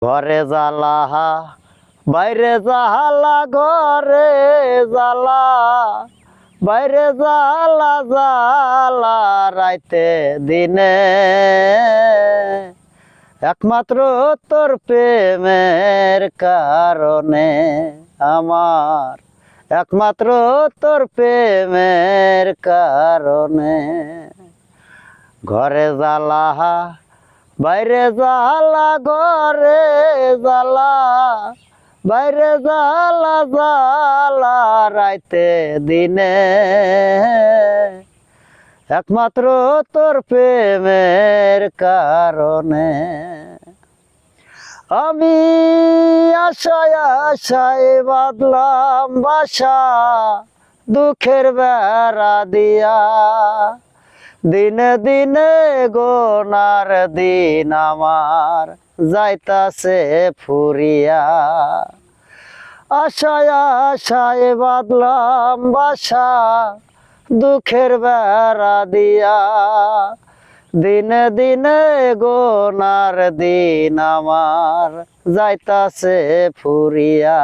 ঘরে জ্বালা বাইরে জ্বালা, ঘরে জ্বালা বাইরে জ্বালা, জ্বালা রাইতে দিনে। একমাত্র তোর প্রেমের কারণে আমার, একমাত্র তোর প্রেমের কারণে। ঘরে জ্বালা বাইরে জ্বালা, ঘরে জ্বালা বাইরে জ্বালা, জ্বালা রাইতে দিনে। একমাত্র তোর প্রেমের কারণে আমি আশায় আশায় বাঁধলাম বাসা, দুঃখের বেড়া দিয়া। দিনে দিনে গোনার দিন আমার যাইতাছে ফুরিয়া। আশায় আশায় বাঁধলাম বাসা, দুঃখের বেড়া দিয়া। দিনে দিনে গোনার দিন আমার যাইতাছে ফুরিয়া।